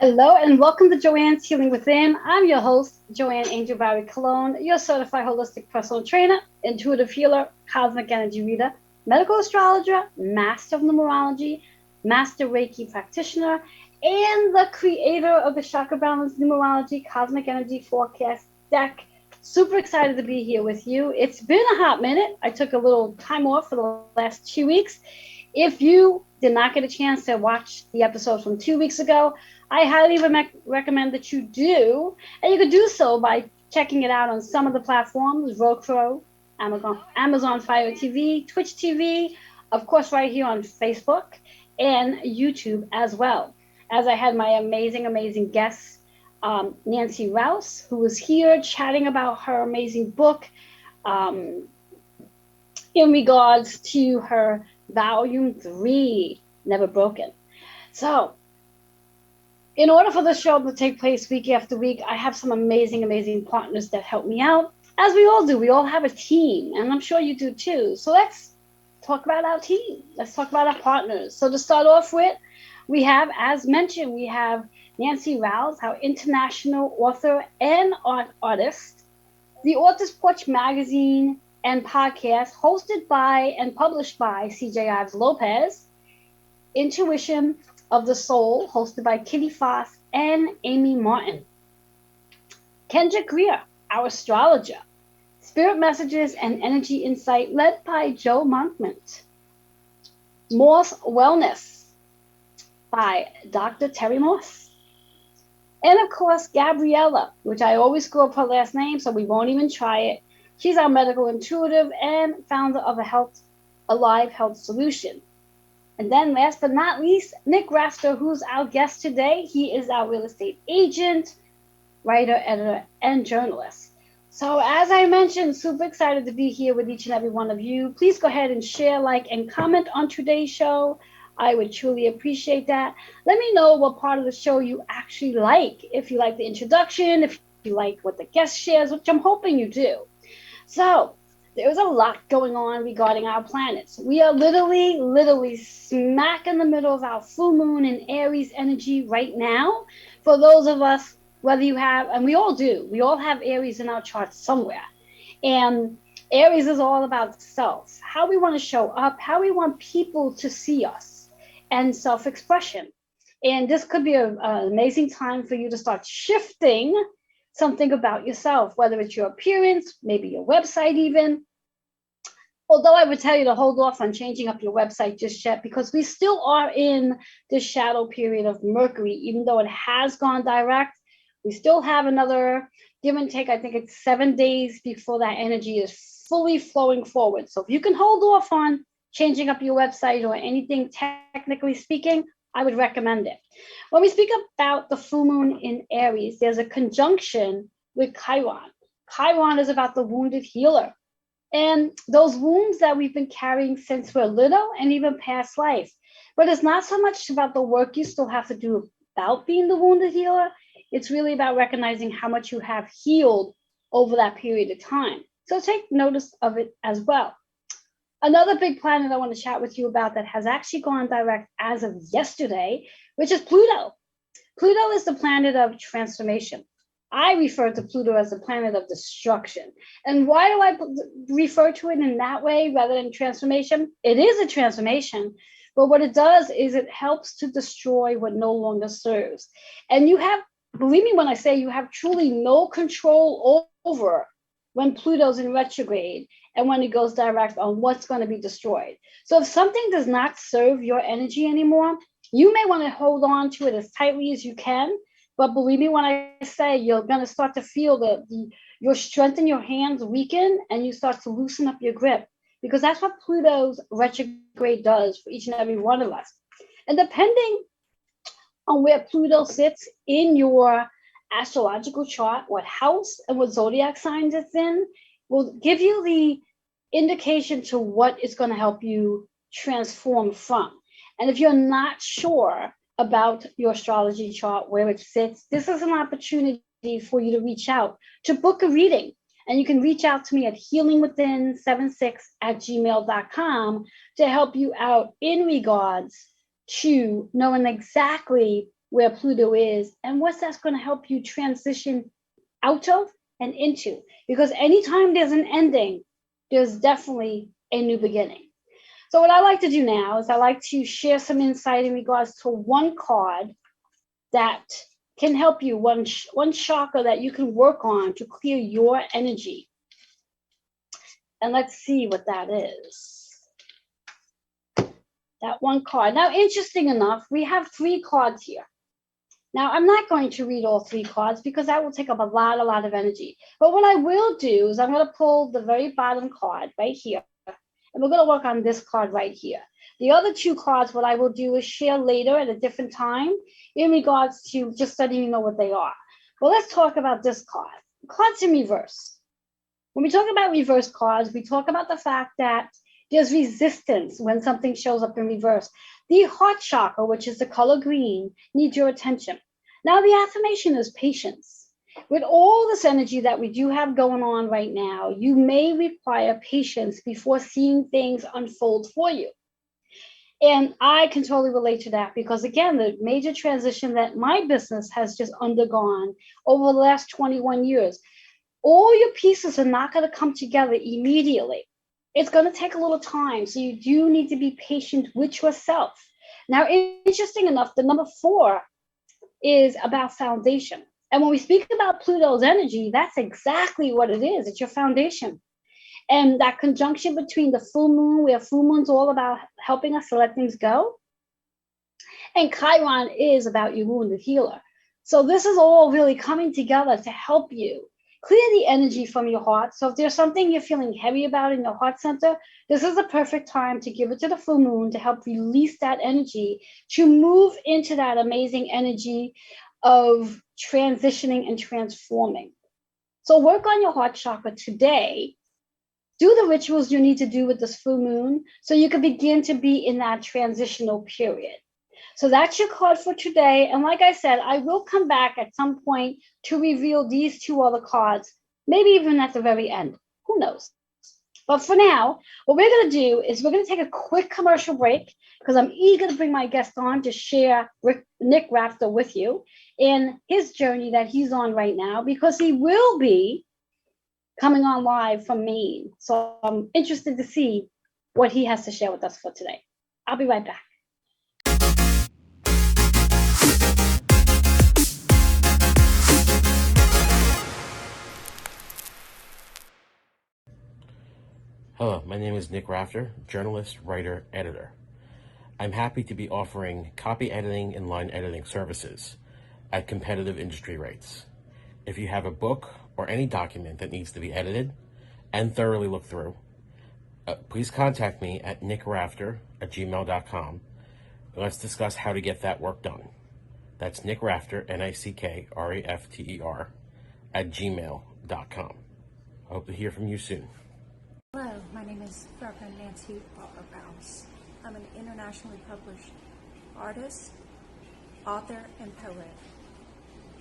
Hello and welcome to Joanne's Healing Within. I'm your host, Joanne Angel Barry Cologne, your certified holistic personal trainer, intuitive healer, cosmic energy reader, medical astrologer, master of numerology, master Reiki practitioner, and the creator of the Chakra Balance Numerology Cosmic Energy Forecast deck. Super excited to be here with you. It's been a hot minute. I took a little time off for the last 2 weeks. If you did not get a chance to watch the episode from 2 weeks ago, I highly recommend that you do, and you could do so by checking it out on some of the platforms: Roku, Amazon Fire TV, Twitch TV, of course, right here on Facebook and YouTube as well. As I had my amazing guest, Nancy Rouse, who was here chatting about her amazing book um, in regards to her Volume 3, Never Broken. So, in order for the show to take place week after week, I have some amazing partners that help me out, as we all do. We all have a team, and I'm sure you do too. So let's talk about our team. Let's talk about our partners. So to start off with, we have, as mentioned, we have Nancy Rouse, our international author and artist, the Author's Porch magazine and podcast, hosted by and published by CJ Ives Lopez, Intuition of the Soul, hosted by Kitty Foss and Amy Martin. Kendra Greer, our astrologer. Spirit Messages and Energy Insight, led by Joe Monkman. Moss Wellness by Dr. Terry Moss. And of course, Gabriella, which I always screw up her last name, so we won't even try it. She's our medical intuitive and founder of a Live Health Solution. And then last but not least, Nick Rafter, who's our guest today. He is our real estate agent, writer, editor, and journalist. So as I mentioned, super excited to be here with each and every one of you. Please go ahead and share, like, and comment on today's show. I would truly appreciate that. Let me know what part of the show you actually like. If you like the introduction, if you like what the guest shares, which I'm hoping you do. So there's a lot going on regarding our planets. We are literally smack in the middle of our full moon in Aries energy right now. For those of us, whether you have, and we all do, we all have Aries in our charts somewhere. And Aries is all about self, how we want to show up, how we want people to see us, and self-expression. And this could be an amazing time for you to start shifting something about yourself, whether it's your appearance, maybe your website even. Although I would tell you to hold off on changing up your website just yet, because we still are in the shadow period of Mercury. Even though it has gone direct, we still have another give and take. I think it's 7 days before that energy is fully flowing forward. So if you can hold off on changing up your website or anything technically speaking, I would recommend it. When we speak about the full moon in Aries, there's a conjunction with Chiron. Chiron is about the wounded healer, and those wounds that we've been carrying since we're little and even past life. But it's not so much about the work you still have to do about being the wounded healer. It's really about recognizing how much you have healed over that period of time. So take notice of it as well. Another big planet I want to chat with you about that has actually gone direct as of yesterday, which is Pluto. Pluto is the planet of transformation. I refer to Pluto as the planet of destruction. And why do I refer to it in that way rather than transformation? It is a transformation, but what it does is it helps to destroy what no longer serves. And you have, believe me when I say, you have truly no control over when Pluto's in retrograde and when it goes direct on what's going to be destroyed. So if something does not serve your energy anymore, you may want to hold on to it as tightly as you can. But believe me when I say, you're going to start to feel your strength in your hands weaken, and you start to loosen up your grip, because that's what Pluto's retrograde does for each and every one of us. And depending on where Pluto sits in your astrological chart, what house and what zodiac signs it's in, will give you the indication to what is going to help you transform from. And if you're not sure about your astrology chart, where it sits, this is an opportunity for you to reach out to book a reading. And you can reach out to me at healingwithin76@gmail.com to help you out in regards to knowing exactly where Pluto is and what that's going to help you transition out of and into. Because anytime there's an ending, there's definitely a new beginning. So what I like to do now is I like to share some insight in regards to one card that can help you, one chakra that you can work on to clear your energy. And let's see what that is. That one card. Now, interesting enough, we have 3 cards here. Now, I'm not going to read all 3 cards because that will take up a lot of energy. But what I will do is I'm going to pull the very bottom card right here. And we're going to work on this card right here. The other 2 cards, what I will do is share later at a different time in regards to just letting you know what they are. Well, let's talk about this card. Cards in reverse. When we talk about reverse cards, we talk about the fact that there's resistance when something shows up in reverse. The heart chakra, which is the color green, needs your attention. Now, the affirmation is patience. With all this energy that we do have going on right now, you may require patience before seeing things unfold for you. And I can totally relate to that because, again, the major transition that my business has just undergone over the last 21 years, all your pieces are not going to come together immediately. It's going to take a little time. So you do need to be patient with yourself. Now, interesting enough, the number 4 is about foundation. And when we speak about Pluto's energy, that's exactly what it is. It's your foundation. And that conjunction between the full moon, where full moon's all about helping us to let things go, and Chiron is about your wounded healer. So this is all really coming together to help you clear the energy from your heart. So if there's something you're feeling heavy about in your heart center, this is the perfect time to give it to the full moon to help release that energy, to move into that amazing energy of transitioning and transforming. So work on your heart chakra today. Do the rituals you need to do with this full moon so you can begin to be in that transitional period. So that's your card for today. And like I said, I will come back at some point to reveal these 2 other cards, maybe even at the very end. Who knows? But for now, what we're going to do is we're going to take a quick commercial break because I'm eager to bring my guest on to share Nick Rafter with you in his journey that he's on right now, because he will be coming on live from Maine. So I'm interested to see what he has to share with us for today. I'll be right back. Hello, my name is Nick Rafter, journalist, writer, editor. I'm happy to be offering copy editing and line editing services at competitive industry rates. If you have a book or any document that needs to be edited and thoroughly looked through, please contact me at nickrafter@gmail.com. Let's discuss how to get that work done. That's Nick Rafter, NICKRAFTER, @gmail.com. I hope to hear from you soon. Hello, my name is Reverend Nancy Walker-Rouse. I'm an internationally published artist, author, and poet.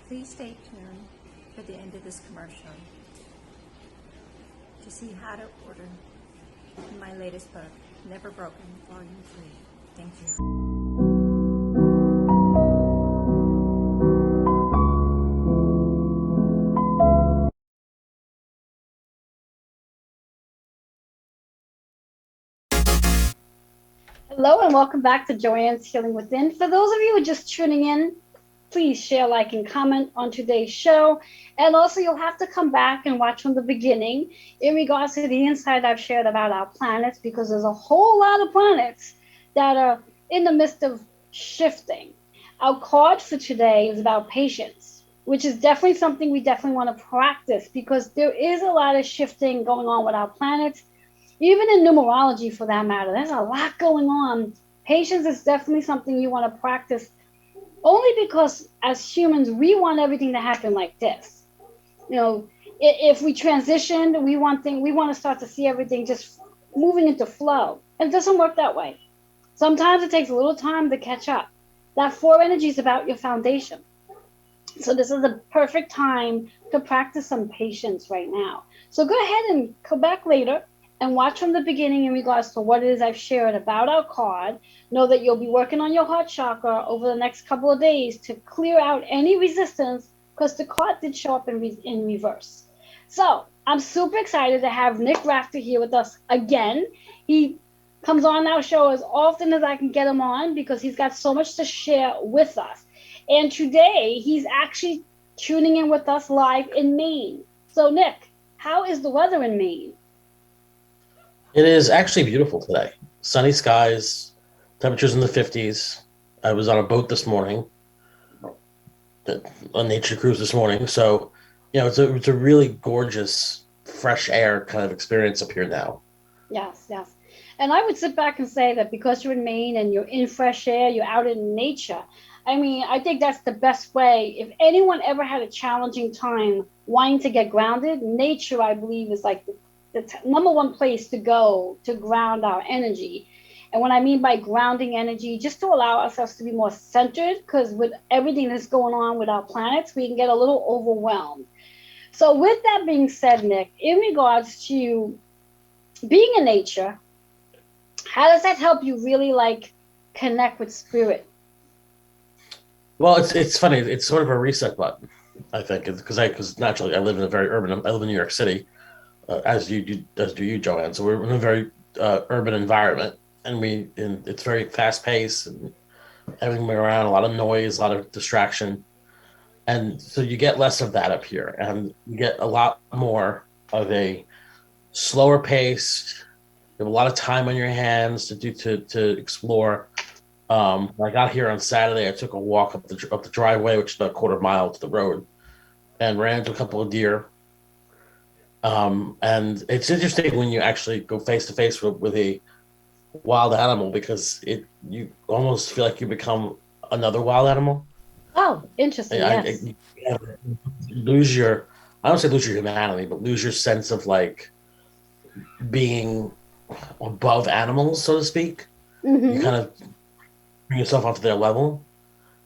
Please stay tuned for the end of this commercial to see how to order my latest book, Never Broken, Volume 3. Thank you. Hello and welcome back to Joanne's Healing Within. For those of you who are just tuning in, please share, like, and comment on today's show. And also you'll have to come back and watch from the beginning in regards to the insight I've shared about our planets, because there's a whole lot of planets that are in the midst of shifting. Our card for today is about patience, which is definitely something we definitely want to practice, because there is a lot of shifting going on with our planets. Even in numerology, for that matter, there's a lot going on. Patience is definitely something you want to practice, only because as humans, we want everything to happen like this. You know, if we transition, we want to start to see everything just moving into flow. And it doesn't work that way. Sometimes it takes a little time to catch up. That 4 energy is about your foundation. So this is the perfect time to practice some patience right now. So go ahead and come back later and watch from the beginning in regards to what it is I've shared about our card. Know that you'll be working on your heart chakra over the next couple of days to clear out any resistance because the card did show up in reverse. So I'm super excited to have Nick Rafter here with us again. He comes on our show as often as I can get him on because he's got so much to share with us. And today he's actually tuning in with us live in Maine. So, Nick, how is the weather in Maine? It is actually beautiful today. Sunny skies, temperatures in the 50s. I was on a boat this morning, a nature cruise this morning. So, it's a really gorgeous, fresh air kind of experience up here now. Yes, yes. And I would sit back and say that because you're in Maine and you're in fresh air, you're out in nature. I mean, I think that's the best way. If anyone ever had a challenging time wanting to get grounded, nature, I believe, is like the number one place to go to ground our energy. And what I mean by grounding energy, just to allow ourselves to be more centered, because with everything that's going on with our planets, we can get a little overwhelmed. So, with that being said, Nick, in regards to being in nature, how does that help you really like connect with spirit? Well, it's funny. It's sort of a reset button, I think, because naturally I live in a very urban. I live in New York City, as do you, Joanne. So we're in a very urban environment, and it's very fast paced and everything around, a lot of noise, a lot of distraction, and so you get less of that up here, and you get a lot more of a slower pace. You have a lot of time on your hands to explore. When I got here on Saturday, I took a walk up the driveway, which is about a quarter mile to the road, and ran into a couple of deer. And it's interesting when you actually go face to face with a wild animal because it you almost feel like you become another wild animal. Oh, interesting. Yes. You lose your I don't say lose your humanity, but lose your sense of like being above animals, so to speak. You Mm-hmm. kind of bring yourself onto their level.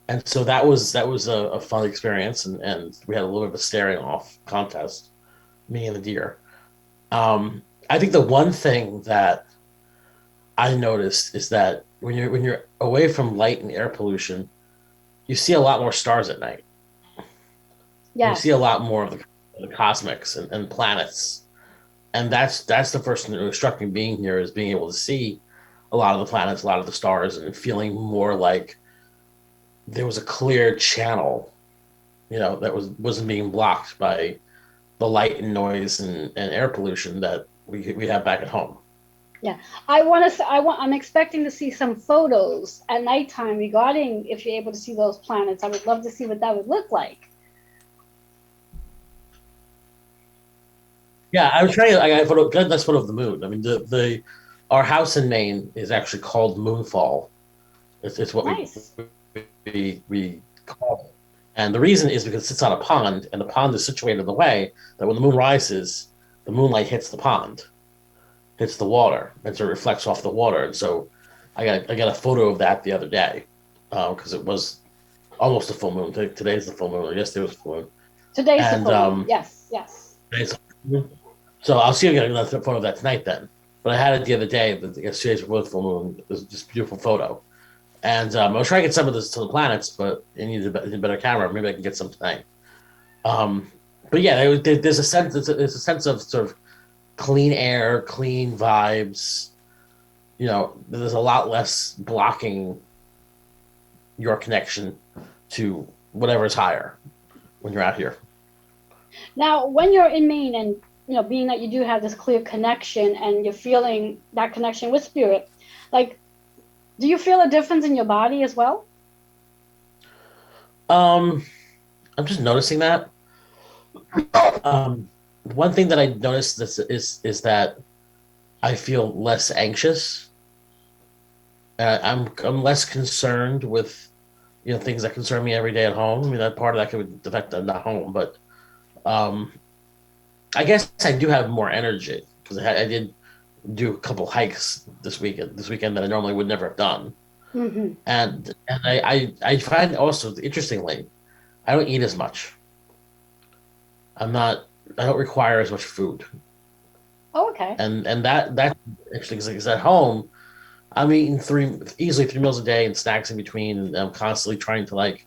And so that was a fun experience, and we had a little bit of a staring off contest, me and the deer. I think the one thing that I noticed is that when you're away from light and air pollution, you see a lot more stars at night, and you see a Yes. lot more of the cosmics and planets. And that's the first thing that really struck me being here is being able to see a lot of the planets, a lot of the stars, and feeling more like there was a clear channel, that wasn't being blocked by the light and noise and air pollution that we have back at home. Yeah. I want to. I'm expecting to see some photos at nighttime regarding if you're able to see those planets. I would love to see what that would look like. Yeah, I was trying. I got a photo. Got a nice photo of the moon. I mean, the our house in Maine is actually called Moonfall. It's what Nice. we call it. And the reason is because it sits on a pond, and the pond is situated in the way that when the moon rises, the moonlight hits the pond, hits the water, and so it reflects off the water. And so I got a photo of that the other day because it was almost a full moon. Today's the full moon. Or yesterday was full moon, Today's the and full moon. Yes. Yes. today's so I'll see if I get another photo of that tonight then. But I had it the other day. Yesterday's was full moon. It was just a beautiful photo. And I was trying to get some of this to the planets, but it needs a better camera. Maybe I can get some tonight. Um, but yeah, there's a sense. There's a sense of sort of clean air, clean vibes. There's a lot less blocking your connection to whatever is higher when you're out here. Now, when you're in Maine and being that you do have this clear connection and you're feeling that connection with spirit, like, do you feel a difference in your body as well? Um, I'm just noticing that. One thing that I noticed is that I feel less anxious. I'm less concerned with things that concern me every day at home. I mean, that part of that could affect I'm not home, but um, I guess I do have more energy because I did do a couple hikes this weekend that I normally would never have done, Hmm. and I find also interestingly I don't eat as much. I'm not I don't require as much food. Oh, okay. And that actually, because at home I'm eating easily 3 meals a day and snacks in between, and I'm constantly trying to like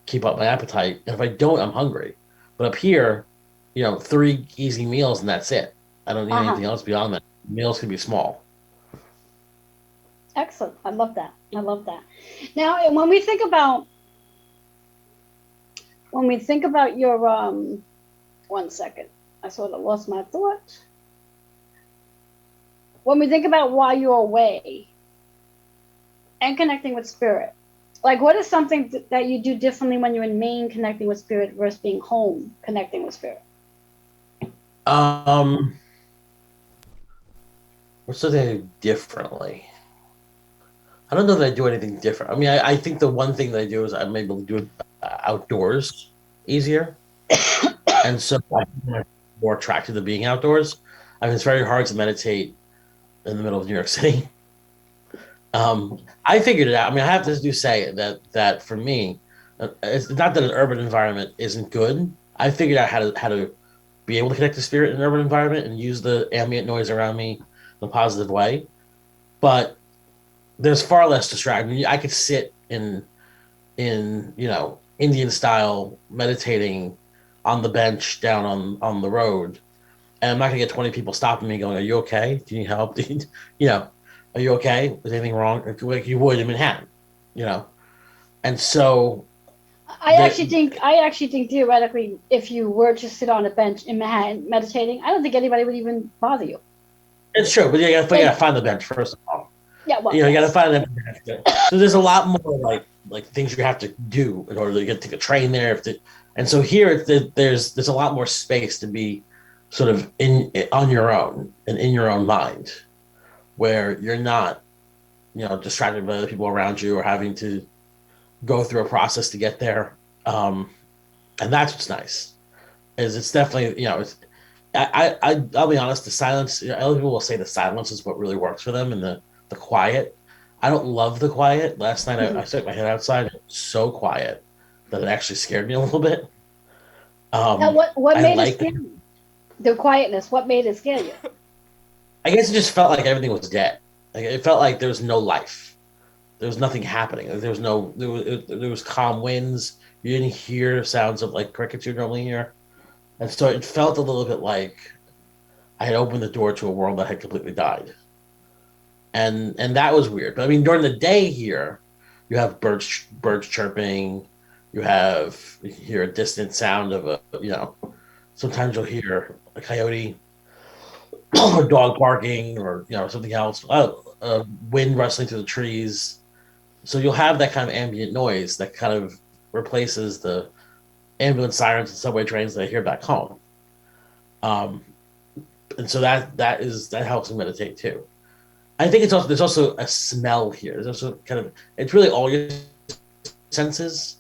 keep up my appetite. And if I don't, I'm hungry. But up here, 3 easy meals and that's it. I don't need Uh-huh. anything else beyond that. Meals can be small. Excellent. I love that. I love that. Now, and when we think about your 1 second, I sort of lost my thought. When we think about while you're away and connecting with spirit, like what is something that you do differently when you're in Maine connecting with spirit versus being home connecting with spirit? Um, what's something I do differently? I don't know that I do anything different. I mean, I think the one thing that I do is I'm able to do it outdoors easier, and so I'm more attracted to being outdoors. I mean, it's very hard to meditate in the middle of New York City. I figured it out. I mean, I have to do say that for me, it's not that an urban environment isn't good. I figured out how to be able to connect to spirit in an urban environment and use the ambient noise around me in a positive way. But there's far less distraction. I mean, I could sit in Indian style meditating on the bench down on the road, and I'm not gonna get 20 people stopping me going, "Are you okay? Do you need help? you know, are you okay? Is anything wrong?" Like you would in Manhattan, you know. And so the I actually think theoretically, if you were to sit on a bench in Manhattan meditating, I don't think anybody would even bother you. it's true, but you gotta Like, find the bench first of all. yeah, well, You gotta yes. find them. So there's a lot more like things you have to do in order to get take a train there. And so here there's a lot more space to be sort of in on your own and in your own mind, where you're not distracted by other people around you or having to go through a process to get there. And that's what's nice. Is it's definitely it's I'll be honest, the silence. Other people will say the silence is what really works for them, and the quiet. I don't love the quiet. Last night I Mhm. stuck my head outside. It was so quiet that it actually scared me a little bit. Now, what I made it like. scare you? The quietness. What made it scare you? I guess it just felt like everything was dead. Like it felt like there was no life. There was nothing happening. Like, there was no. There was calm winds. You didn't hear sounds of like crickets you normally hear, and so it felt a little bit like I had opened the door to a world that had completely died. And that was weird. But I mean, during the day here, you have birds chirping. You hear a distant sound of a. Sometimes you'll hear a coyote or dog barking or something else. Wind rustling through the trees. So you'll have that kind of ambient noise that kind of replaces the ambulance sirens and subway trains that I hear back home. Um, and so that helps me meditate too. I think there's also a smell here. There's also kind of it's really all your senses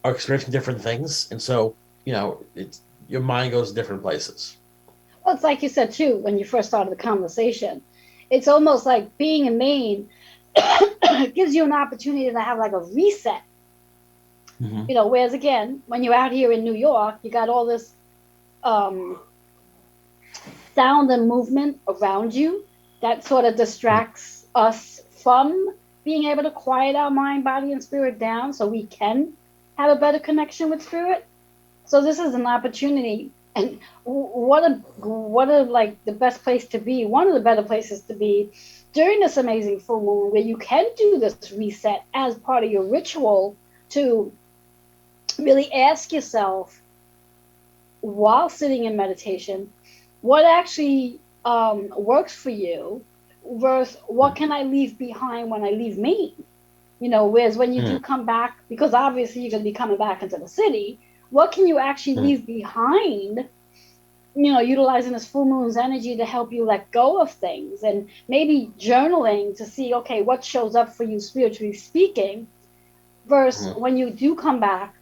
are experiencing different things, and so it's your mind goes to different places. Well, it's like you said too when you first started the conversation. It's almost like being in Maine gives you an opportunity to have like a reset. Hmm. Whereas again, when you're out here in New York, you got all this um, sound and movement around you that sort of distracts us from being able to quiet our mind, body, and spirit down so we can have a better connection with spirit. So this is an opportunity, and what a like the best place to be. One of the better places to be during this amazing full moon, where you can do this reset as part of your ritual to really ask yourself while sitting in meditation what actually works for you versus what can I leave behind when I leave me. Whereas when you do Mm. come back, because obviously you're going to be coming back into the city, what can you actually Mm. leave behind? Utilizing this full moon's energy to help you let go of things and maybe journaling to see, okay, what shows up for you spiritually speaking, versus Mm. when you do come back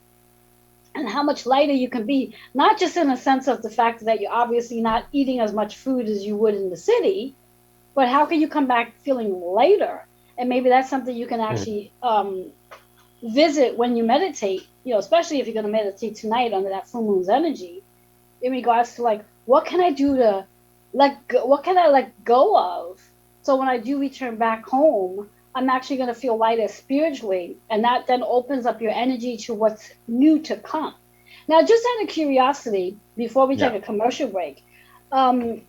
and how much lighter you can be, not just in a sense of the fact that you're obviously not eating as much food as you would in the city, but how can you come back feeling lighter? And maybe that's something you can Mm. actually visit when you meditate, especially if you're going to meditate tonight under that full moon's energy, in regards to like, what can I do to what can I let go of? So when I do return back home, I'm actually going to feel lighter spiritually. And that then opens up your energy to what's new to come. Now, just out of curiosity, before we take Yeah, a commercial break, um,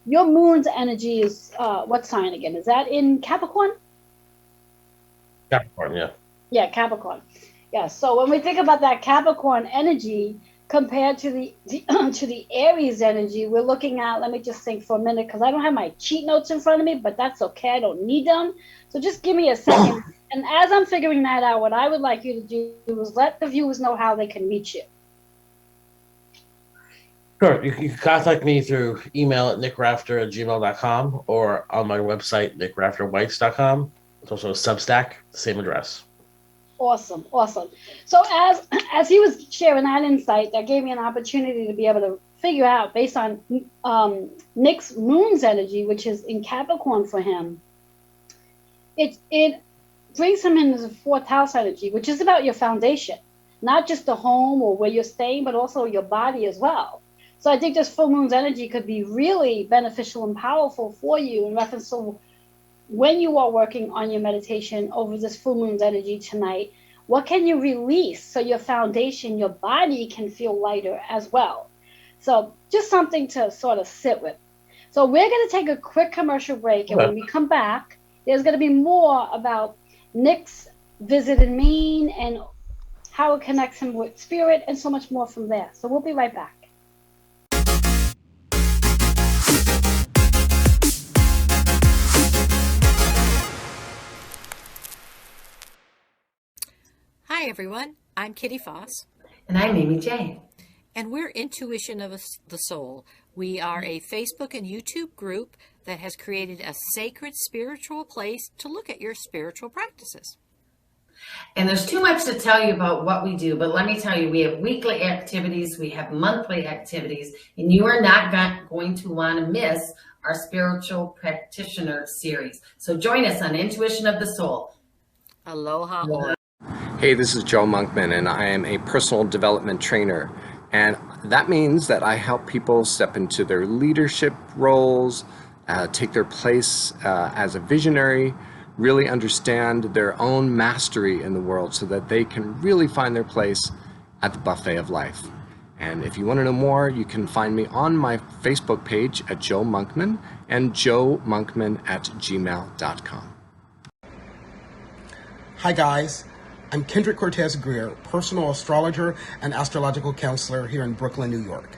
your moon's energy is what sign again? Is that in Capricorn? Capricorn. Yeah. Yeah, Capricorn. Yeah. So when we think about that Capricorn energy compared to the to the Aries energy, we're looking at. Let me just think for a minute because I don't have my cheat notes in front of me, but that's okay. I don't need them. So just give me a second. And as I'm figuring that out, what I would like you to do is let the viewers know how they can reach you. Sure. You can contact me through email at nickrafter@gmail.com or on my website, nickrafterwhites.com. It's also a Substack, same address. Awesome, awesome. So as he was sharing that insight, that gave me an opportunity to be able to figure out based on Nick's moon's energy, which is in Capricorn for him. It brings him into the fourth house energy, which is about your foundation, not just the home or where you're staying, but also your body as well. So I think this full moon's energy could be really beneficial and powerful for you in reference to when you are working on your meditation over this full moon's energy tonight. What can you release so your foundation, your body can feel lighter as well? So just something to sort of sit with. So we're going to take a quick commercial break, and Okay. when we come back, there's going to be more about Nick's visit in Maine and how it connects him with spirit and so much more from there. So we'll be right back. Hi, everyone. I'm Kitty Foss, And I'm Amy J. and we're Intuition of the Soul. We are a Facebook and YouTube group that has created a sacred spiritual place to look at your spiritual practices. And there's too much to tell you about what we do, but let me tell you, we have weekly activities, we have monthly activities, and you are not going to want to miss our spiritual practitioner series. So join us on Intuition of the Soul. Aloha ora. Hey, this is Joe Monkman, and I am a personal development trainer. And that means that I help people step into their leadership roles, take their place as a visionary, really understand their own mastery in the world so that they can really find their place at the buffet of life. And if you want to know more, you can find me on my Facebook page at Joe Monkman and joemonkman@gmail.com. Hi guys, I'm Kendrick Cortez Greer, personal astrologer and astrological counselor here in Brooklyn, New York.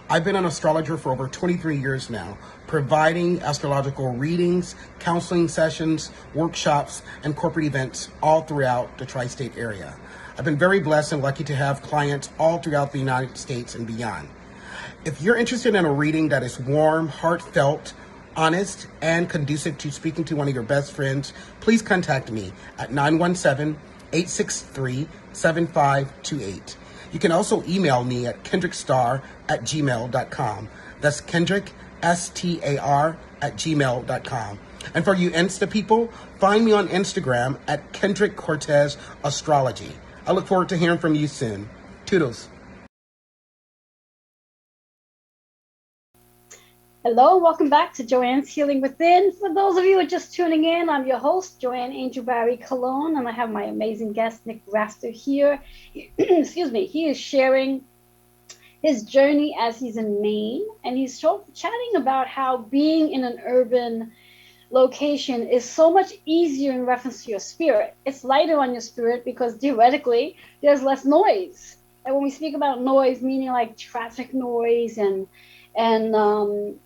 I've been an astrologer for over 23 years now, providing astrological readings, counseling sessions, workshops, and corporate events all throughout the tri-state area. I've been very blessed and lucky to have clients all throughout the United States and beyond. If you're interested in a reading that is warm, heartfelt, honest, and conducive to speaking to one of your best friends, please contact me at 917-863-7528. You can also email me at kendrickstar@gmail.com. That's Kendrick, STAR@gmail.com. And for you Insta people, find me on Instagram at Kendrick Cortez Astrology. I look forward to hearing from you soon. Toodles. Hello and welcome back to Joanne's Healing Within. For those of you who are just tuning in, I'm your host, Joanne Angel Barry Cologne, and I have my amazing guest, Nick Rafter, here. Excuse me. He is sharing his journey as he's in Maine, and he's chatting about how being in an urban location is so much easier in reference to your spirit. It's lighter on your spirit because theoretically there's less noise. And when we speak about noise, meaning like traffic noise and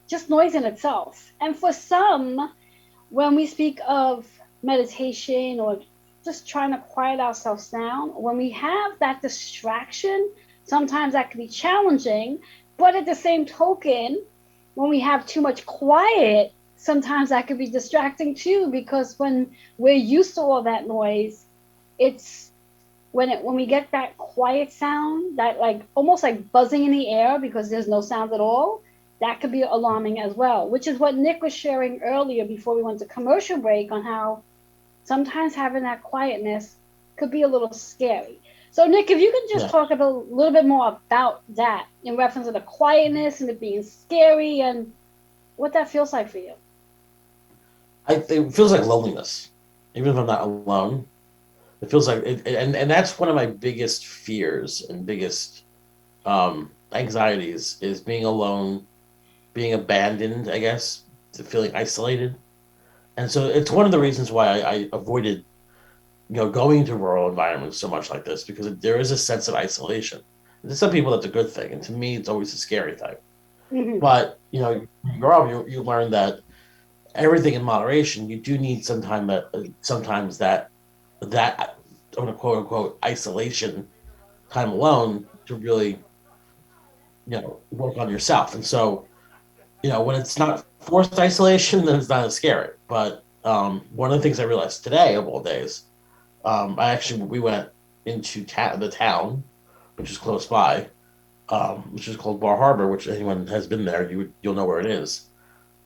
just noise in itself. And for some, when we speak of meditation or just trying to quiet ourselves down, when we have that distraction, sometimes that can be challenging. But at the same token, when we have too much quiet, sometimes that could be distracting too, because when we're used to all that noise, it's when we get that quiet sound, that like almost like buzzing in the air because there's no sound at all, that could be alarming as well, which is what Nick was sharing earlier before we went to commercial break on how sometimes having that quietness could be a little scary. So, Nick, if you could just Yeah. talk a little bit more about that in reference to the quietness and it being scary and what that feels like for you. It feels like loneliness, even if I'm not alone. It feels like and that's one of my biggest fears and biggest anxieties is being alone, being abandoned, I guess, to feeling isolated. And so it's one of the reasons why I avoided, going to rural environments so much like this because there is a sense of isolation. And to some people, that's a good thing, and to me, it's always a scary thing. Hmm. But you grow up, you learn that everything in moderation. You do need sometimes that quote unquote isolation time alone to really work on yourself. And so when it's not forced isolation, then it's not as scary. But one of the things I realized today of all days, we went into the town, which is close by, which is called Bar Harbor. Which anyone has been there, you'll know where it is.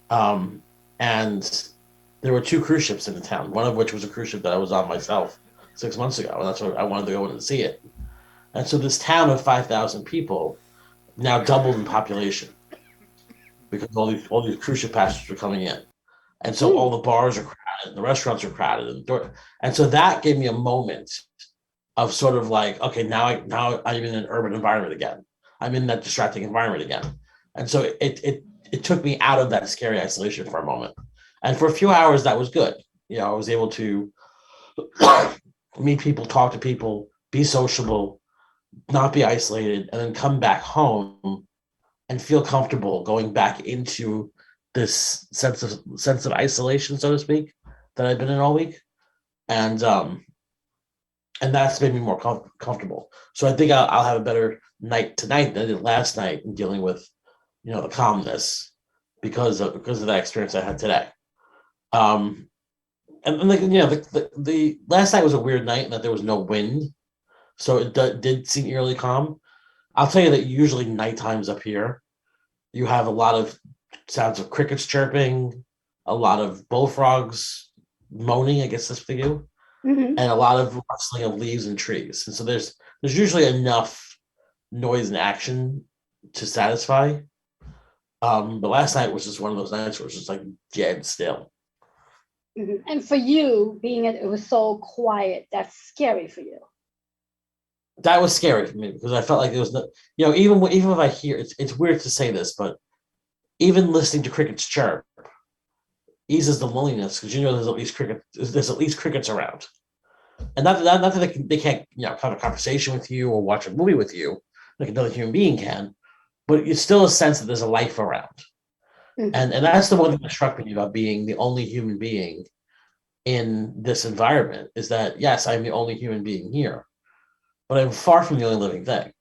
Um, and there were two cruise ships in the town. One of which was a cruise ship that I was on myself 6 months ago, and that's what I wanted to go in and see it. And so this town of 5,000 people now doubled in population because all these cruise ship passengers were coming in, and so all the bars are crowded, the restaurants are crowded, and so that gave me a moment of sort of like, okay, now I'm in an urban environment again. I'm in that distracting environment again, and so it took me out of that scary isolation for a moment, and for a few hours that was good. I was able to meet people, talk to people, be sociable, not be isolated, and then come back home and feel comfortable going back into this sense of isolation, so to speak, that I've been in all week, and that's made me more comfortable. So I think I'll have a better night tonight than I did last night in dealing with the calmness because of that experience I had today. Um, and like the last night was a weird night in that there was no wind, so it did seem eerily calm. I'll tell you that usually night times up here, you have a lot of sounds of crickets chirping, a lot of bullfrogs moaning, I guess that's what they do, Hmm. and a lot of rustling of leaves and trees. And so there's usually enough noise and action to satisfy. But last night was just one of those nights where it was just like dead still. Hmm. And for you, being it was so quiet, that's scary for you. That was scary for me because I felt like there was no, even if I hear it's weird to say this, but even listening to crickets chirp eases the loneliness because there's at least crickets around, and not that they can't have a conversation with you or watch a movie with you like another human being can, but it's still a sense that there's a life around, Hmm. and that's the one thing that struck me about being the only human being in this environment is that yes, I'm the only human being here, but I'm far from the only living thing.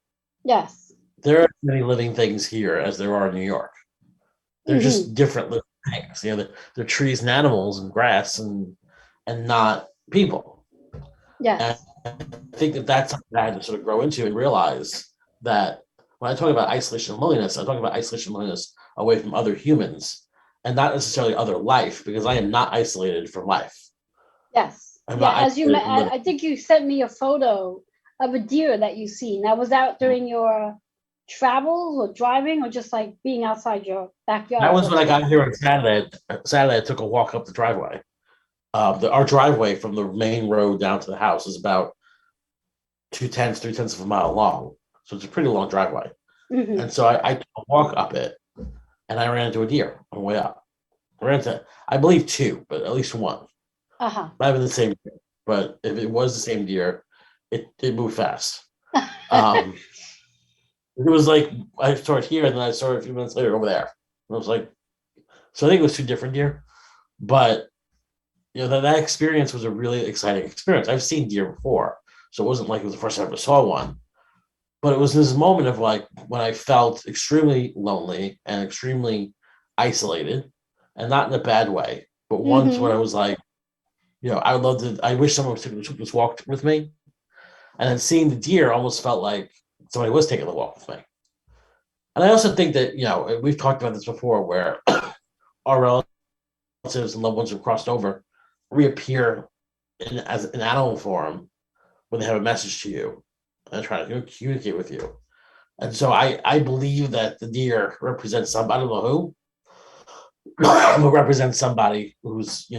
Yes. There are as many living things here as there are in New York. They're Hmm. just different living things. They're trees and animals and grass and not people. And Yes. I think that's something I had to sort of grow into and realize that when I talk about isolation and loneliness, I'm talking about isolation and loneliness away from other humans and not necessarily other life, because I am not isolated from life. Yes. I'm Yeah. not As you, isolated from living. I think you sent me a photo of a deer that you seen. That was out during your travels or driving or just like being outside your That backyard, was so to when I speak. got here on Saturday. Saturday, I took a walk up the driveway. Our driveway from the main road down to the house is about 3/10 of a mile long. So it's a pretty long driveway. Hmm. And so I took a walk up it and I ran into a deer on the way up. I ran into, I believe, two, but at least one. Uh-huh. Might have been the same deer, but if it was the same deer, it moved fast. Um, it was like I saw it here and then I saw it a few minutes later over there. And I was like, so I think it was two different deer. But that experience was a really exciting experience. I've seen deer before, so it wasn't like it was the first time I ever saw one. But it was this moment of like when I felt extremely lonely and extremely isolated, and not in a bad way, but once when I Hmm. was like, I would love to. I wish someone took this walk with me, and then seeing the deer almost felt like somebody was taking the walk with me. And I also think that we've talked about this before, where our relatives and loved ones who crossed over reappear as an animal form when they have a message to you. and trying to communicate with you. And so I believe that the deer represents somebody, I don't know who represents somebody who's,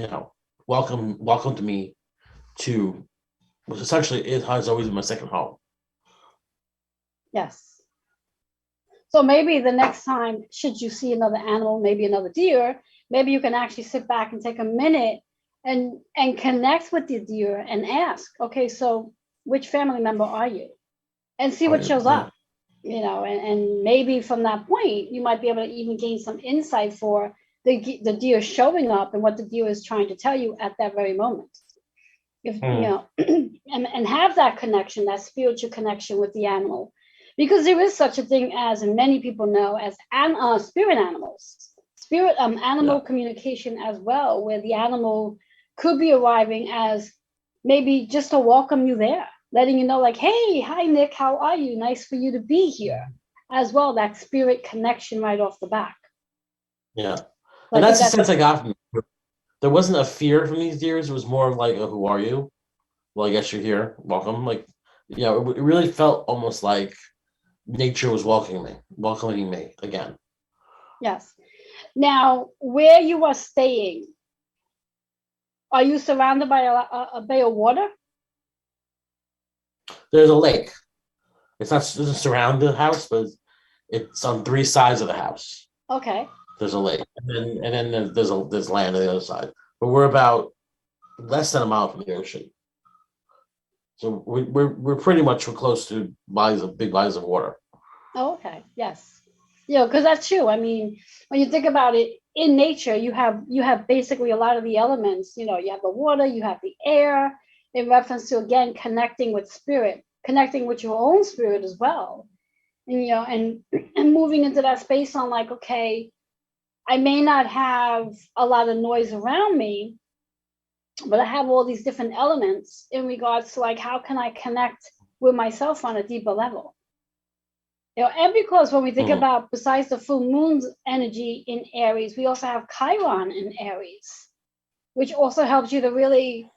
welcome to me to, which essentially it has always been my second home. Yes. So maybe the next time, should you see another animal, maybe another deer, maybe you can actually sit back and take a minute and connect with the deer and ask, okay, so which family member are you? And see what shows up, and maybe from that point, you might be able to even gain some insight for the deer showing up and what the deer is trying to tell you at that very moment. If and have that connection, that spiritual connection with the animal, because there is such a thing as, and many people know, as spirit animals, animal communication as well, where the animal could be arriving as maybe just to welcome you there, letting you know, like, hey, hi Nick, how are you? Nice for you to be here. As well, that spirit connection right off the back. Yeah, and that's the sense I got from it. There wasn't a fear from these deers. It was more of like, who are you? Well, I guess you're here. Welcome. Like, it really felt almost like nature was welcoming me again. Yes. Now, where you are staying, are you surrounded by a bay of water? There's a lake. It doesn't surround the house, but it's on three sides of the house. Okay. There's a lake, and then there's land on the other side. But we're about less than a mile from the ocean, so we're pretty much close to big bodies of water. Oh, okay. Yes. Because that's true. I mean, when you think about it, in nature, you have basically a lot of the elements. You have the water, you have the air, in reference to, again, connecting with spirit, connecting with your own spirit as well, and and moving into that space on, like, okay, I may not have a lot of noise around me, but I have all these different elements in regards to, like, how can I connect with myself on a deeper level? And because when we think about, besides the full moon's energy in Aries, we also have Chiron in Aries, which also helps you to really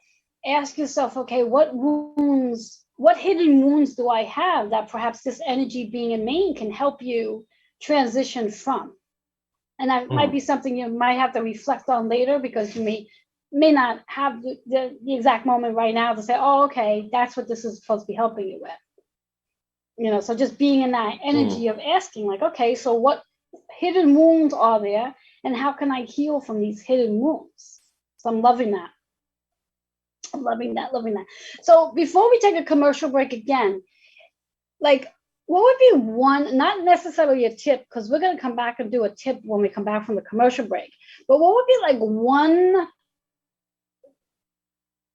ask yourself, okay, what hidden wounds do I have that perhaps this energy being in Maine can help you transition from? And that might be something you might have to reflect on later, because you may not have the exact moment right now to say, oh, okay, that's what this is supposed to be helping you with. So just being in that energy of asking, like, okay, so what hidden wounds are there, and how can I heal from these hidden wounds? So I'm loving that. Loving that. So before we take a commercial break again, like, what would be one, not necessarily a tip, because we're going to come back and do a tip when we come back from the commercial break, but what would be like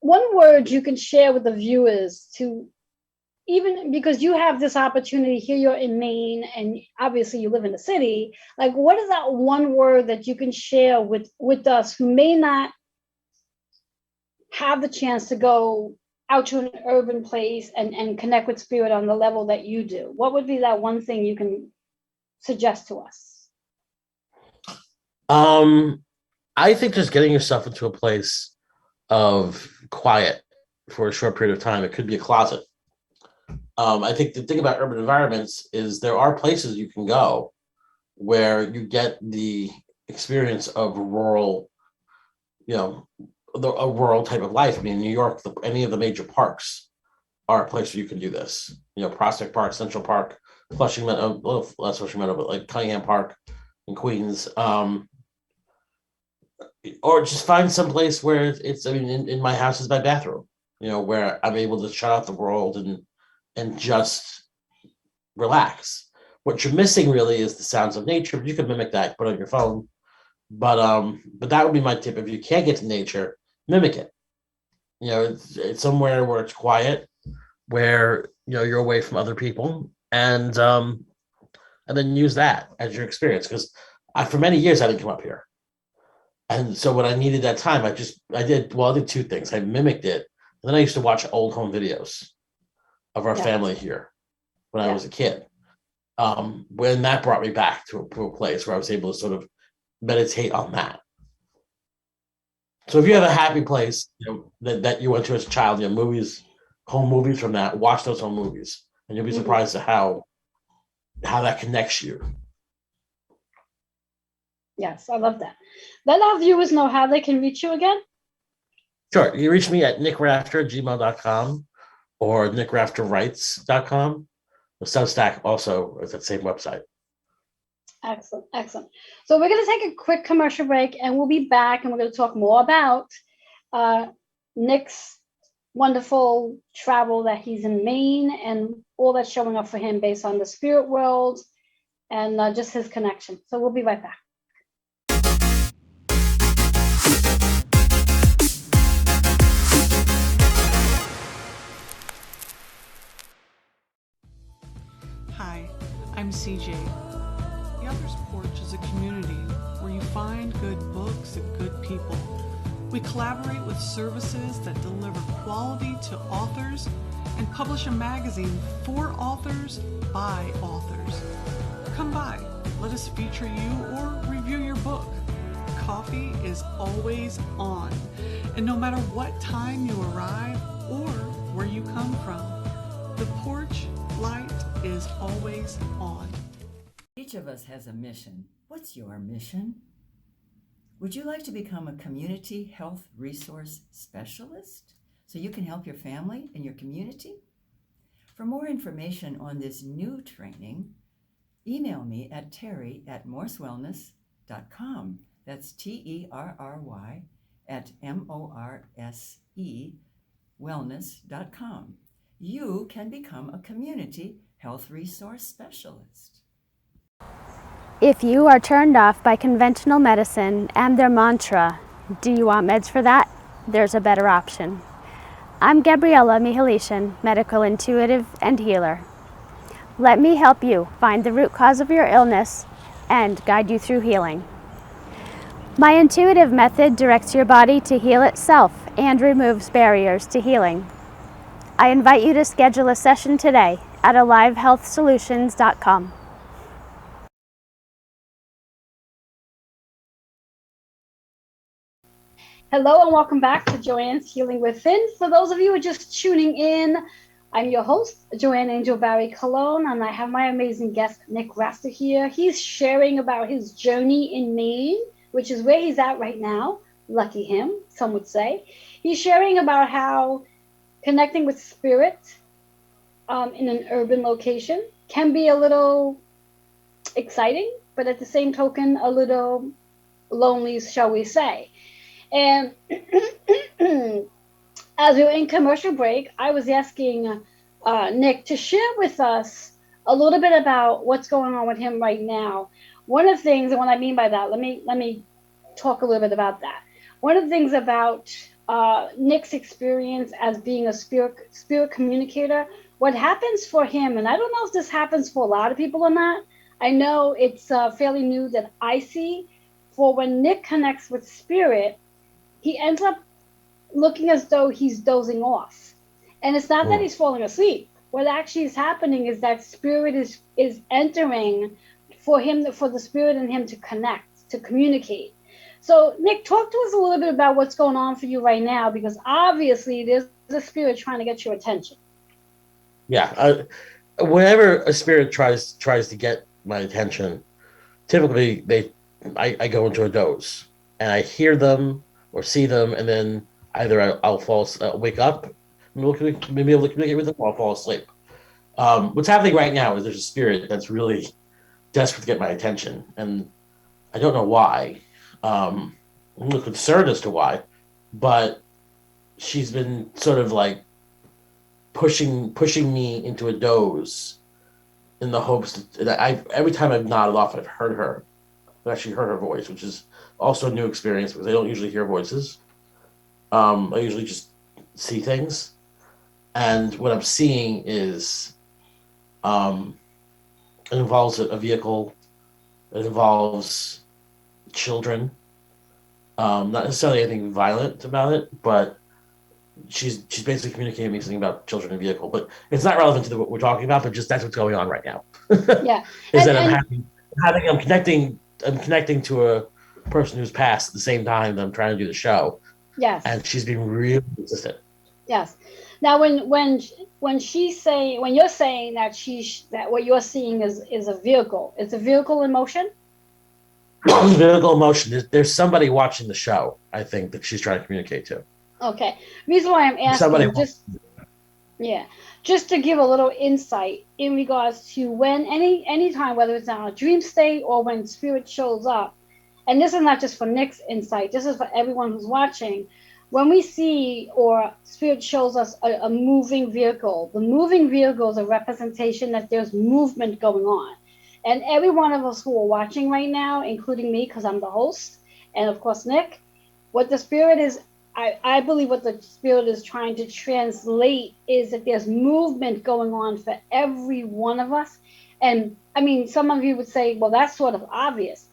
one word you can share with the viewers, to, even because you have this opportunity here, you're in Maine, and obviously you live in the city, like, what is that one word that you can share with us who may not have the chance to go out to an urban place and connect with spirit on the level that you do? What would be that one thing you can suggest to us? I think just getting yourself into a place of quiet for a short period of time. It could be a closet. I think the thing about urban environments is there are places you can go where you get the experience of rural, a rural type of life. I mean, in New York, any of the major parks are a place where you can do this. Prospect Park, Central Park, Flushing Meadow, less Flushing Meadow, but like Cunningham Park in Queens. Or just find some place where it's. I mean, in my house is my bathroom. Where I'm able to shut out the world and just relax. What you're missing really is the sounds of nature. But you can mimic that, put it on your phone. But that would be my tip. If you can't get to nature, mimic it. It's somewhere where it's quiet, where you're away from other people, and then use that as your experience. Because for many years I didn't come up here, and so when I needed that time, I did two things. I mimicked it, and then I used to watch old home videos of our family here when I was a kid. When that brought me back to a place where I was able to sort of meditate on that. So if you have a happy place that you went to as a child, movies, home movies from that, watch those home movies. and you'll be surprised at how that connects you. Yes, I love that. Let our viewers know how they can reach you again. Sure. You reach me at nickrafter@gmail.com or nickrafterwrites.com. The Substack also is that same website. Excellent, excellent. So we're going to take a quick commercial break, and we'll be back, and we're going to talk more about Nick's wonderful travel that he's in Maine and all that's showing up for him based on the spirit world and just his connection. So we'll be right back. Hi, I'm CJ. The Author's Porch is a community where you find good books and good people. We collaborate with services that deliver quality to authors and publish a magazine for authors by authors. Come by, let us feature you or review your book. Coffee is always on, and no matter what time you arrive or where you come from, the porch light is always on. Each of us has a mission. What's your mission? Would you like to become a community health resource specialist so you can help your family and your community? For more information on this new training, email me at terry@morsewellness.com. That's TERRY@MORSE wellness.com. You can become a community health resource specialist. If you are turned off by conventional medicine and their mantra, "Do you want meds for that?" there's a better option. I'm Gabriella Mihalician, medical intuitive and healer. Let me help you find the root cause of your illness and guide you through healing. My intuitive method directs your body to heal itself and removes barriers to healing. I invite you to schedule a session today at alivehealthsolutions.com. Hello and welcome back to Joanne's Healing Within. For those of you who are just tuning in, I'm your host, Joanne Angel Barry Cologne, and I have my amazing guest, Nick Rafter here. He's sharing about his journey in Maine, which is where he's at right now. Lucky him, some would say. He's sharing about how connecting with spirit in an urban location can be a little exciting, but at the same token, a little lonely, shall we say. And as we were in commercial break, I was asking Nick to share with us a little bit about what's going on with him right now. One of the things, and what I mean by that, let me talk a little bit about that. One of the things about Nick's experience as being a spirit communicator, what happens for him, and I don't know if this happens for a lot of people or not. I know it's fairly new that I see. For when Nick connects with spirit, he ends up looking as though he's dozing off. And it's not that he's falling asleep. What actually is happening is that spirit is entering for the spirit in him to connect, to communicate. So Nick, talk to us a little bit about what's going on for you right now, because obviously there's a spirit trying to get your attention. Yeah. Whenever a spirit tries to get my attention, typically I go into a doze and I hear them or see them, and then either I'll wake up, maybe I'll communicate with them, or I'll fall asleep. What's happening right now is there's a spirit that's really desperate to get my attention, and I don't know why. I'm a little concerned as to why, but she's been sort of like pushing me into a doze in the hopes that every time I've nodded off, I've actually heard her voice, which is also a new experience because I don't usually hear voices. I usually just see things. And what I'm seeing is it involves a vehicle. It involves children. Not necessarily anything violent about it, but she's basically communicating me something about children in a vehicle. But it's not relevant to what we're talking about, but just that's what's going on right now. Yeah. I'm connecting to a person who's passed at the same time that I'm trying to do the show. Yes. And she's been really consistent. Yes. Now, when when you're saying that that what you're seeing is a vehicle. It's a vehicle in motion. Vehicle motion. There's somebody watching the show, I think, that she's trying to communicate to. Okay. Reason why I'm Somebody. asking, yeah, just to give a little insight in regards to when any time, whether it's on a dream state or when spirit shows up, and this is not just for Nick's insight, this is for everyone who's watching. When we see or spirit shows us a moving vehicle, the moving vehicle is a representation that there's movement going on. And every one of us who are watching right now, including me, because I'm the host, and of course Nick, what the spirit is, I believe what the spirit is trying to translate is that there's movement going on for every one of us. And I mean, some of you would say, well, that's sort of obvious.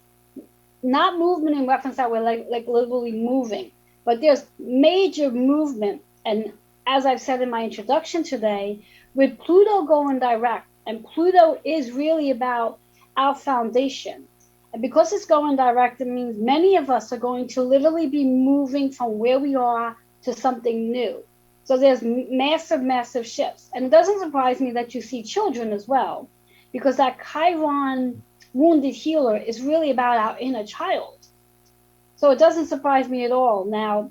Not movement in reference that we're like literally moving, but there's major movement. And as I've said in my introduction today, with Pluto going direct, and Pluto is really about our foundation. And because it's going direct, it means many of us are going to literally be moving from where we are to something new. So there's massive, massive shifts. And it doesn't surprise me that you see children as well, because that Chiron wounded healer is really about our inner child. So it doesn't surprise me at all. Now,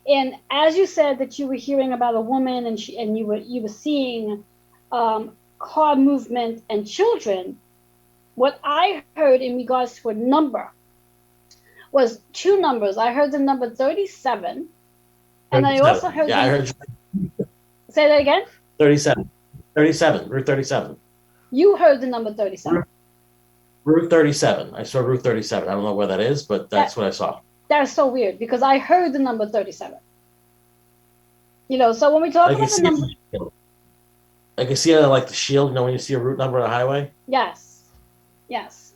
and as you said that you were hearing about a woman and you were seeing car movement and children, what I heard in regards to a number was two numbers. I heard the number 37, and I also heard I heard. Say that again? 37. 37. Route 37. You heard the number 37. Route 37. I saw Route 37. I don't know where that is, but that's what I saw. That's so weird because I heard the number 37. You know, so when we talk about the number... I can see it like the shield, you know, when you see a route number on a highway? Yes. Yes.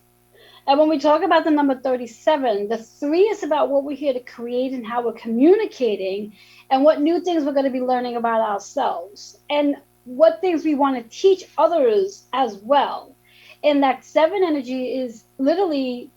And when we talk about the number 37, the 3 is about what we're here to create and how we're communicating and what new things we're going to be learning about ourselves and what things we want to teach others as well. And that 7 energy is literally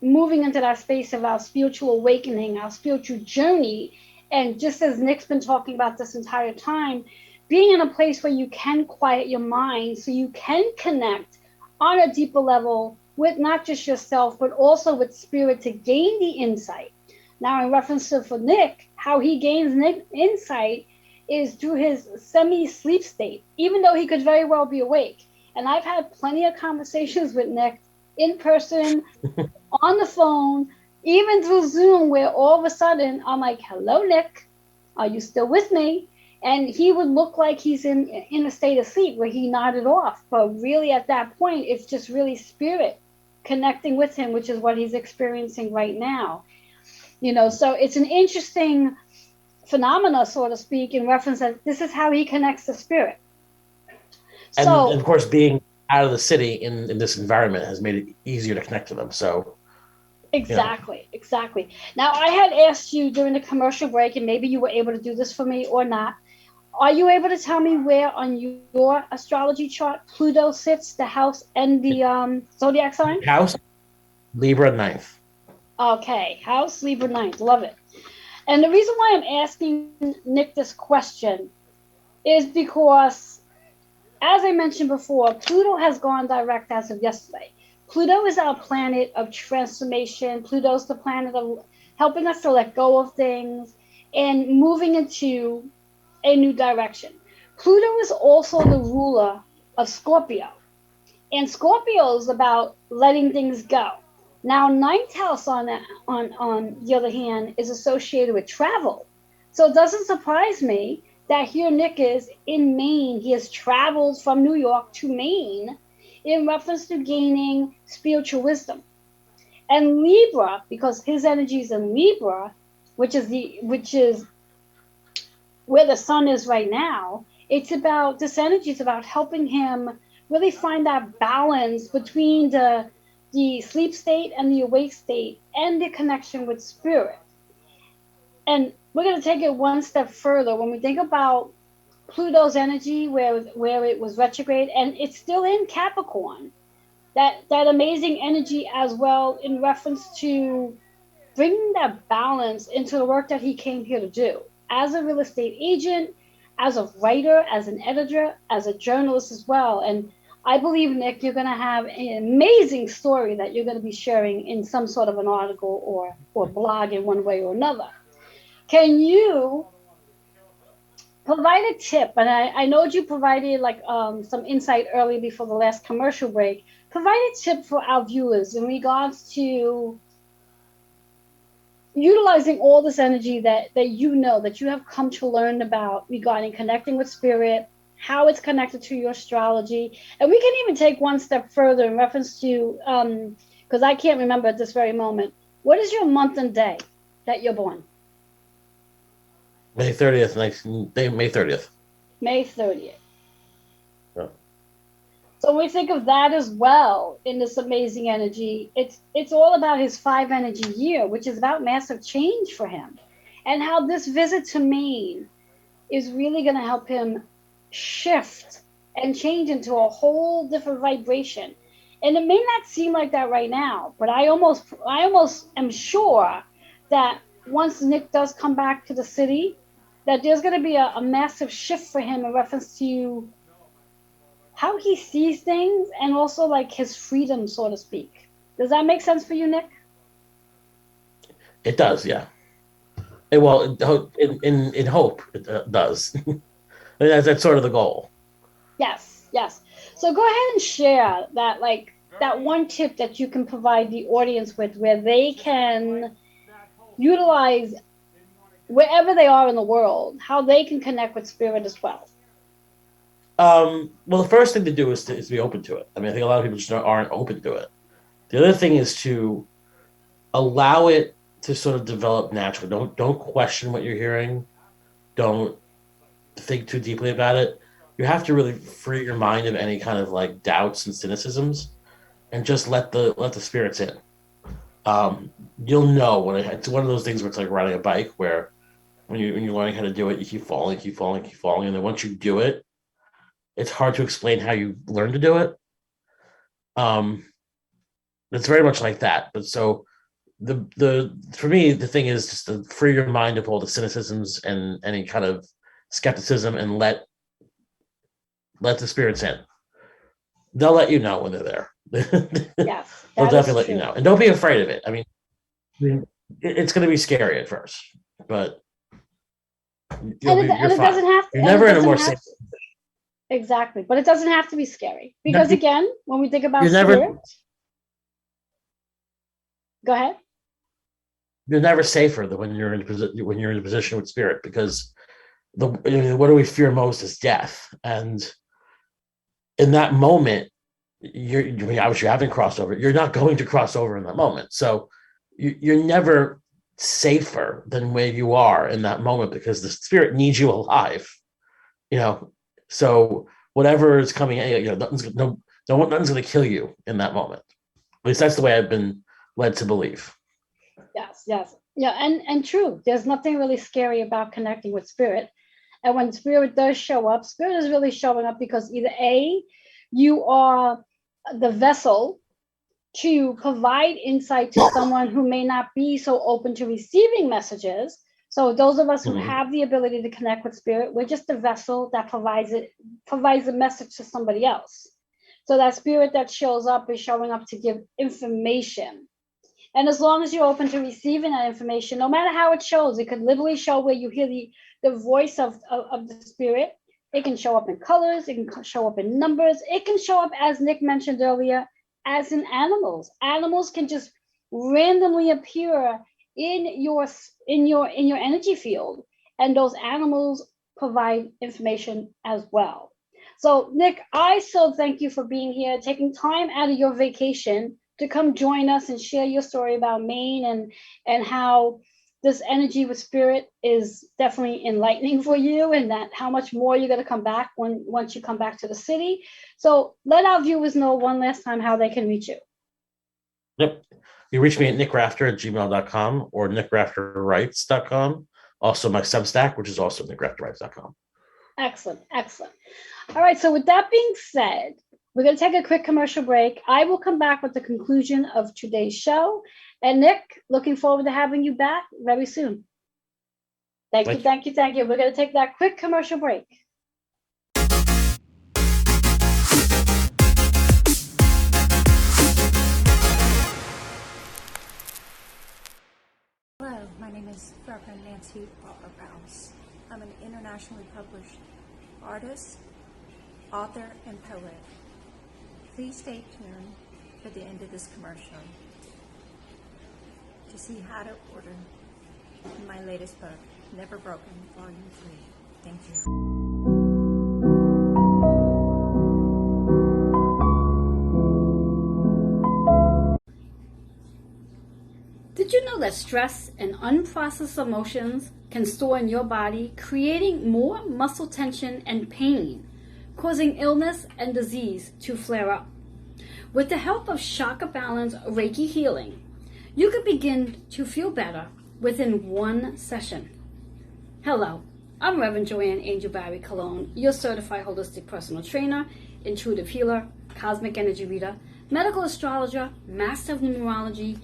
moving into that space of our spiritual awakening, our spiritual journey. And just as Nick's been talking about this entire time, being in a place where you can quiet your mind so you can connect on a deeper level with not just yourself, but also with spirit to gain the insight. Now, in reference to for Nick, how he gains insight is through his semi-sleep state, even though he could very well be awake. And I've had plenty of conversations with Nick in person, on the phone, even through Zoom, where all of a sudden I'm like, hello, Nick, are you still with me? And he would look like he's in a state of sleep where he nodded off. But really at that point, it's just really spirit connecting with him, which is what he's experiencing right now. You know, so it's an interesting phenomena, so to speak, in reference that this is how he connects to spirit. And of course, being out of the city in this environment has made it easier to connect to them. So Exactly. Now, I had asked you during the commercial break, and maybe you were able to do this for me or not. Are you able to tell me where on your astrology chart Pluto sits, the house and the zodiac sign? House, Libra 9th. Okay, house, Libra 9th. Love it. And the reason why I'm asking Nick this question is because, as I mentioned before, Pluto has gone direct as of yesterday. Pluto is our planet of transformation. Pluto's the planet of helping us to let go of things and moving into a new direction. Pluto is also the ruler of Scorpio. And Scorpio is about letting things go. Now, 9th house on the other hand is associated with travel. So it doesn't surprise me that here Nick is in Maine. He has traveled from New York to Maine in reference to gaining spiritual wisdom. And Libra, because his energy is in Libra, which is where the sun is right now, this energy is about helping him really find that balance between the sleep state and the awake state and the connection with spirit. And we're going to take it one step further. When we think about Pluto's energy, where it was retrograde, and it's still in Capricorn, that amazing energy as well in reference to bringing that balance into the work that he came here to do. As a real estate agent, as a writer, as an editor, as a journalist as well. And I believe, Nick, you're going to have an amazing story that you're going to be sharing in some sort of an article or blog in one way or another. Can you provide a tip? And I know you provided like some insight early before the last commercial break. Provide a tip for our viewers in regards to utilizing all this energy that that you have come to learn about regarding connecting with spirit, how it's connected to your astrology. And we can even take one step further in reference to because I can't remember at this very moment, what is your month and day that you're born? May 30th, May 30th. May 30th. Yeah. So when we think of that as well in this amazing energy, it's all about his 5 energy year, which is about massive change for him, and how this visit to Maine is really going to help him shift and change into a whole different vibration. And it may not seem like that right now, but I almost am sure that once Nick does come back to the city, that there's going to be a massive shift for him in reference to how he sees things and also like his freedom, so to speak. Does that make sense for you, Nick? It does, yeah. Well, in hope, it does. I mean, that's sort of the goal. Yes, yes. So go ahead and share that, like that one tip that you can provide the audience with, where they can utilize wherever they are in the world, how they can connect with spirit as well. Well, the first thing to do is to be open to it. I mean, I think a lot of people just aren't open to it. The other thing is to allow it to sort of develop naturally. Don't question what you're hearing. Don't think too deeply about it. You have to really free your mind of any kind of like doubts and cynicisms, and just let the spirits in. You'll know when it's one of those things where it's like riding a bike, where when you're learning how to do it, you keep falling, keep falling, keep falling, and then once you do it, it's hard to explain how you learn to do it. It's very much like that. But so the for me, the thing is just to free your mind of all the cynicisms and any kind of skepticism, and let the spirits in. They'll let you know when they're there. Yes, They'll definitely let true. you know, and don't be afraid of it. I mean, it's going to be scary at first, but you're it fine. doesn't have to. You're never in a more safe. Exactly, but it doesn't have to be scary, because again, when we think about spirit, go ahead. You're never safer than when you're in a position with spirit, because what do we fear most is death, and in that moment, obviously you haven't crossed over. You're not going to cross over in that moment, so you're never safer than where you are in that moment, because the spirit needs you alive. So whatever is coming, nothing's going to kill you in that moment. At least that's the way I've been led to believe. Yes, yeah, and true. There's nothing really scary about connecting with spirit. And when spirit does show up, spirit is really showing up because either A, you are the vessel to provide insight to someone who may not be so open to receiving messages. So those of us who have the ability to connect with spirit, we're just a vessel that provides a message to somebody else. So that spirit that shows up is showing up to give information. And as long as you're open to receiving that information, no matter how it shows, it could literally show where you hear the voice of the spirit. It can show up in colors. It can show up in numbers. It can show up, as Nick mentioned earlier, as in animals. Animals can just randomly appear in your energy field, and those animals provide information as well. So, Nick, I so thank you for being here, taking time out of your vacation to come join us and share your story about Maine, and how this energy with spirit is definitely enlightening for you, and that how much more you're going to come back once you come back to the city. So let our viewers know one last time how they can reach you. Yep. You reach me at nickrafter@gmail.com or nickrafterwrites.com. Also my Substack, which is also nickrafterwrites.com. Excellent. All right. So with that being said, we're going to take a quick commercial break. I will come back with the conclusion of today's show. And Nick, looking forward to having you back very soon. Thank you, thank you, thank you. We're going to take that quick commercial break. Hello, my name is Rafter Nancy Rouse. I'm an internationally published artist, author, and poet. Please stay tuned for the end of this commercial to see how to order my latest book, Never Broken, Volume 3. Thank you. Did you know that stress and unprocessed emotions can store in your body, creating more muscle tension and pain, causing illness and disease to flare up? With the help of Chakra Balance Reiki Healing, you can begin to feel better within one session. Hello, I'm Reverend Joanne Angel Barry Cologne, your certified holistic personal trainer, intuitive healer, cosmic energy reader, medical astrologer, master of numerology,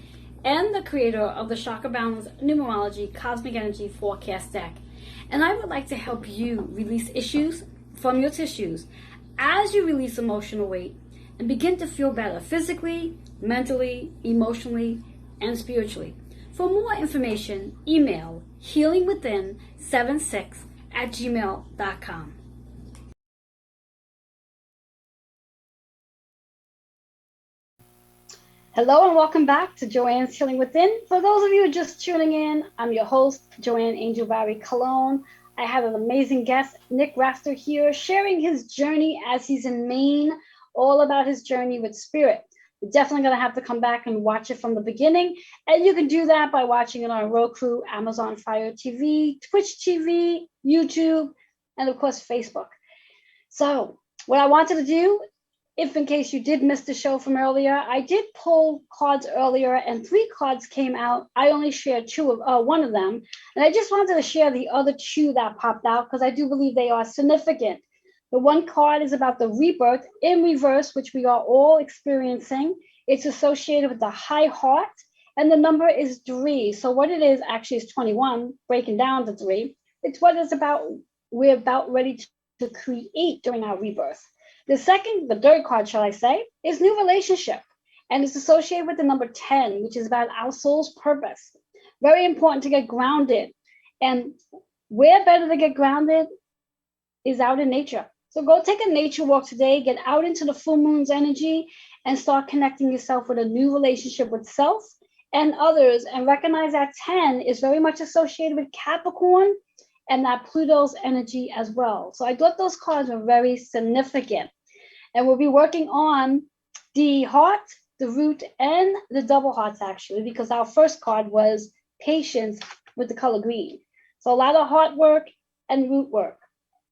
and the creator of the Chakra Balance Numerology Cosmic Energy Forecast Deck. And I would like to help you release issues from your tissues as you release emotional weight and begin to feel better physically, mentally, emotionally, and spiritually. For more information, email healingwithin76@gmail.com. Hello and welcome back to Joanne's Healing Within. For those of you just tuning in, I'm your host, Joanne Angel Barry Cologne. I have an amazing guest, Nick Rafter, here, sharing his journey as he's in Maine, all about his journey with spirit. You're definitely going to have to come back and watch it from the beginning. And you can do that by watching it on Roku, Amazon Fire TV, Twitch TV, YouTube, and of course, Facebook. So what I wanted to do, if in case you did miss the show from earlier, I did pull cards earlier and 3 cards came out. I only shared one of them. And I just wanted to share the other 2 that popped out because I do believe they are significant. The one card is about the rebirth in reverse, which we are all experiencing. It's associated with the high heart and the number is 3. So what it is actually is 21, breaking down to 3. It's what it's about. We're about ready to create during our rebirth. The third card, shall I say, is new relationship. And it's associated with the number 10, which is about our soul's purpose. Very important to get grounded. And where better to get grounded is out in nature. So go take a nature walk today, get out into the full moon's energy and start connecting yourself with a new relationship with self and others. And recognize that 10 is very much associated with Capricorn and that Pluto's energy as well. So I thought those cards were very significant. And we'll be working on the heart, the root, and the double hearts actually, because our first card was patience with the color green. So a lot of heart work and root work.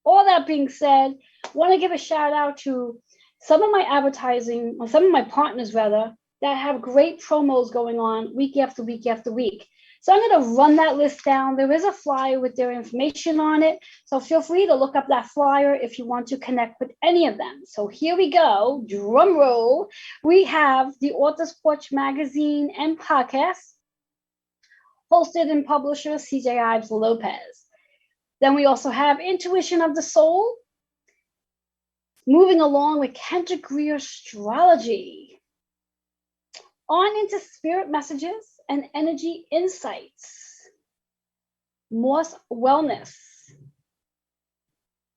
All that being said, I want to give a shout out to some of my advertising, or some of my partners rather, that have great promos going on week after week after week. So I'm going to run that list down. There is a flyer with their information on it. So feel free to look up that flyer if you want to connect with any of them. So here we go. Drum roll. We have the Author's Porch magazine and podcast, hosted and publisher CJ Ives Lopez. Then we also have Intuition of the Soul, moving along with Kendrick Greer Astrology. On into Spirit Messages and Energy Insights, Morse Wellness.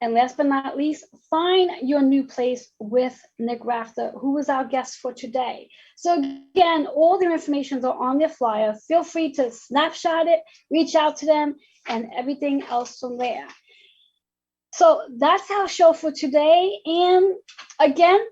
And last but not least, Find Your New Place with Nick Rafter, who is our guest for today. So again, all their information are on their flyer. Feel free to snapshot it, reach out to them, and everything else from there. So that's our show for today. And again,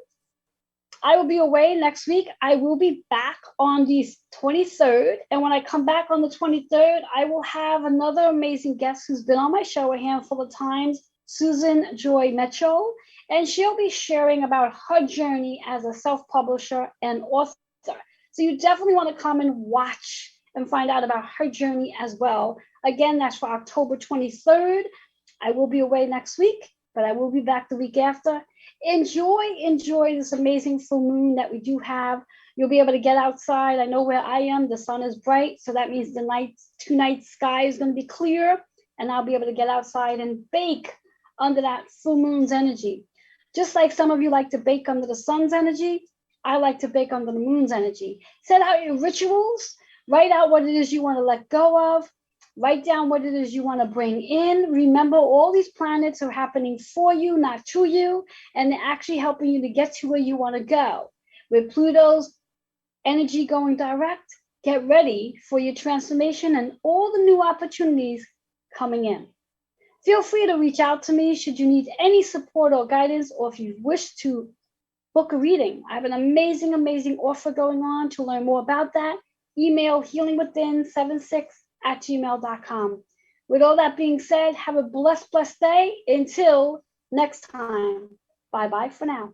I will be away next week. I will be back on the 23rd. And when I come back on the 23rd, I will have another amazing guest who's been on my show a handful of times, Susan Joy Mitchell. And she'll be sharing about her journey as a self-publisher and author. So you definitely want to come and watch and find out about her journey as well. Again, that's for October 23rd. I will be away next week, but I will be back the week after. Enjoy this amazing full moon that we do have. You'll be able to get outside. I know where I am, the sun is bright, so that means the night, 2-night sky is going to be clear, and I'll be able to get outside and bake under that full moon's energy. Just like some of you like to bake under the sun's energy, I like to bake under the moon's energy. Set out your rituals, write out what it is you want to let go of, write down what it is you want to bring in. Remember, all these planets are happening for you, not to you, and they're actually helping you to get to where you want to go. With Pluto's energy going direct, get ready for your transformation and all the new opportunities coming in. Feel free to reach out to me should you need any support or guidance, or if you wish to book a reading. I have an amazing, amazing offer going on. To learn more about that, email healingwithin76@gmail.com. With all that being said, have a blessed day. Until next time, bye-bye for now.